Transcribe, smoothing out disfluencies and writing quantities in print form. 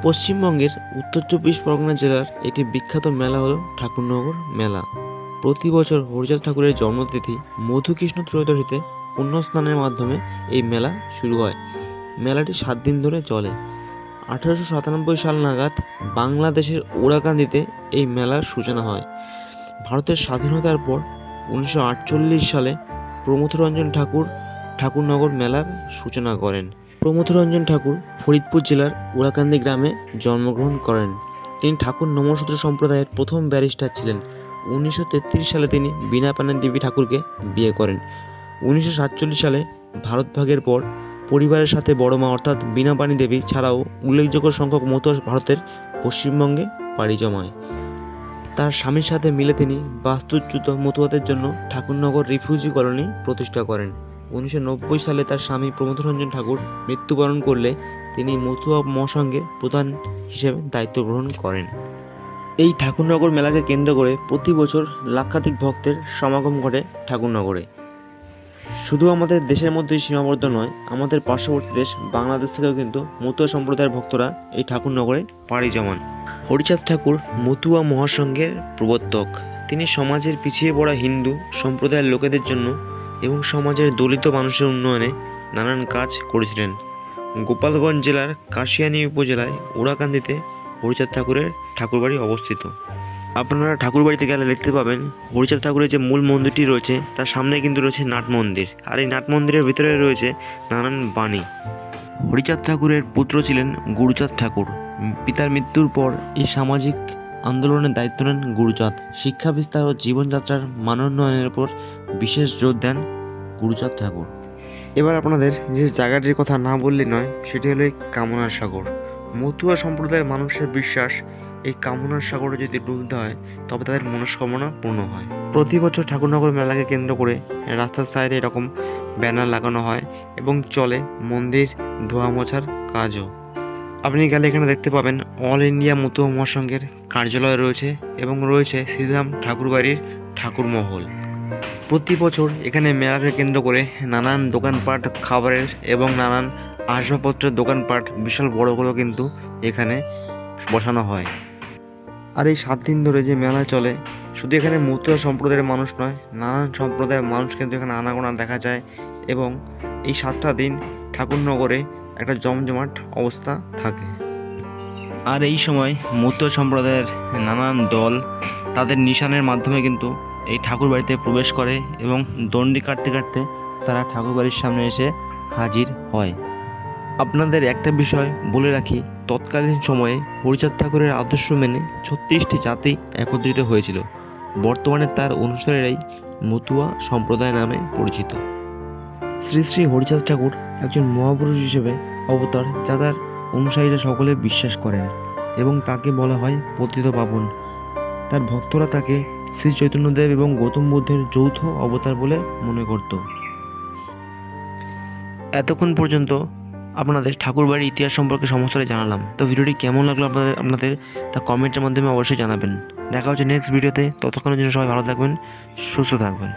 পশ্চিমবঙ্গের উত্তর চব্বিশ পরগনা জেলার একটি বিখ্যাত মেলা হলো ঠাকুরনগর মেলা। প্রতি বছর হরিচাঁদ ঠাকুরের জন্মতিথি মধুকৃষ্ণ ত্রয়োদশীতে পুণ্যস্নানের মাধ্যমে এই মেলা শুরু হয়। মেলাটি 7 দিন ধরে চলে। 1897 সাল নাগাদ বাংলাদেশের ওরাকান্দিতে এই মেলার সূচনা হয়। ভারতের স্বাধীনতার পর 1948 সালে প্রমথরঞ্জন ঠাকুর ঠাকুরনগর মেলার সূচনা করেন। প্রমথরঞ্জন ঠাকুর ফরিদপুর জেলার ওরাকান্দি গ্রামে জন্মগ্রহণ করেন। তিনি ঠাকুর নমঃশূদ্র সম্প্রদায়ের প্রথম ব্যারিস্টার ছিলেন। 1933 সালে তিনি বীণাপাণি দেবী ঠাকুরকে বিয়ে করেন। 1947 সালে ভারত ভাগের পর পরিবারের সাথে বড় মা অর্থাৎ বীণাপাণি দেবী ছাড়াও উল্লেখযোগ্য সংখ্যক মতুয়া ভারতের পশ্চিমবঙ্গে পাড়ি জমায়। তার স্বামীর সাথে মিলে তিনি বাস্তুচ্যুত মতুয়াদের জন্য ঠাকুরনগর রিফিউজি কলোনি প্রতিষ্ঠা করেন। 1990 সালে তার স্বামী প্রমথরঞ্জন ঠাকুর মৃত্যুবরণ করলে তিনি মতুয়া মহাসংঘের প্রধান হিসেবে দায়িত্ব গ্রহণ করেন। এই ঠাকুরনগর মেলাকে কেন্দ্র করে প্রতি বছর লাক্ষাধিক ভক্তের সমাগম ঘটে ঠাকুরনগরে। শুধু আমাদের দেশের মধ্যেই সীমাবদ্ধ নয়, আমাদের পার্শ্ববর্তী দেশ বাংলাদেশ থেকেও কিন্তু মতুয়া সম্প্রদায়ের ভক্তরা এই ঠাকুরনগরে পাড়ি জমান। হরিচাঁদ ঠাকুর মতুয়া মহাসংঘের প্রবর্তক। তিনি সমাজের পিছিয়ে পড়া হিন্দু সম্প্রদায়ের লোকেদের জন্য এবং সমাজের দলিত মানুষের উন্নয়নে নানান কাজ করেছিলেন। গোপালগঞ্জ জেলার কাশিয়ানী উপজেলায় ওরাকান্দিতে হরিচাঁদ ঠাকুরের ঠাকুরবাড়ি অবস্থিত। আপনারা ঠাকুরবাড়িতে গেলে দেখতে পাবেন হরিচাঁদ ঠাকুরের যে মূল মন্দিরটি রয়েছে তার সামনে কিন্তু রয়েছে নাট মন্দির, আর এই নাট মন্দিরের ভিতরে রয়েছে নানান বাণী। হরিচাঁদ ঠাকুরের পুত্র ছিলেন গুরুচাঁদ ঠাকুর। পিতার মৃত্যুর পর এই সামাজিক আন্দোলনের দায়িত্ব নেন গুরুচাঁদ। শিক্ষা বিস্তার ও জীবনযাত্রার মানোন্নয়নের উপর বিশেষ জোর দেন গুরুচাঁদ ঠাকুর। এবার আপনাদের যে জায়গাটির কথা না বললে নয়, সেটি হলো এই কামনার সাগর। মতুয়া সম্প্রদায়ের মানুষের বিশ্বাস, এই কামনার সাগরে যদি ডুব দেওয়া হয় তবে তাদের মনস্কামনা পূর্ণ হয়। প্রতি বছর ঠাকুরনগর মেলাকে কেন্দ্র করে রাস্তার সাইডে এরকম ব্যানার লাগানো হয় এবং চলে মন্দির ধোয়া মোছার কাজও। আপনি গেলে এখানে দেখতে পাবেন অল ইন্ডিয়া মতুয়া মহাসংঘের কার্যালয় রয়েছে এবং রয়েছে শ্রীধাম ঠাকুরবাড়ির ঠাকুরমহল। প্রতি বছর এখানে মেলাকে কেন্দ্র করে নানান দোকানপাট, খাবারের এবং নানান আসবাবপত্রের দোকানপাট বিশাল বড়গুলো কিন্তু এখানে বসানো হয়। আর এই 7 দিন ধরে যে মেলা চলে, শুধু এখানে মতুয়া সম্প্রদায়ের মানুষ নয়, নানান সম্প্রদায়ের মানুষ কিন্তু এখানে আনাগোনা দেখা যায় এবং এই 7টা দিন ঠাকুরনগরে একটা জমজমাট অবস্থা থাকে। আর এই সময় মতুয়া সম্প্রদায়ের নানান দল তাদের নিশানের মাধ্যমে কিন্তু এই ঠাকুরবাড়িতে প্রবেশ করে এবং দণ্ডি কাটতে কাটতে তারা ঠাকুরবাড়ির সামনে এসে হাজির হয়। আপনাদের একটা বিষয় বলে রাখি, তৎকালীন সময়ে হরিচাঁদ ঠাকুরের আদর্শ মেনে 36টি জাতি একত্রিত হয়েছিল। বর্তমানে তার অনুসারীরাই মতুয়া সম্প্রদায় নামে পরিচিত। শ্রী শ্রী হরিচাঁদ ঠাকুর একজন মহাপুরুষ হিসেবে অবতার, যা তার অনুসারীরা সকলে বিশ্বাস করেন এবং তাকে বলা হয় পতিত পাবন। তার ভক্তরা তাকে শ্রী চৈতন্যদেব এবং গৌতম বুদ্ধের যৌথ অবতার বলে মনে করত। এতক্ষণ পর্যন্ত আপনাদের ঠাকুরবাড়ির ইতিহাস সম্পর্কে সমস্তটাই জানালাম। তো ভিডিওটি কেমন লাগলো আপনাদের তা কমেন্টের মাধ্যমে অবশ্যই জানাবেন। দেখা হচ্ছে নেক্সট ভিডিওতে। ততক্ষণের জন্য সবাই ভালো থাকবেন, সুস্থ থাকবেন।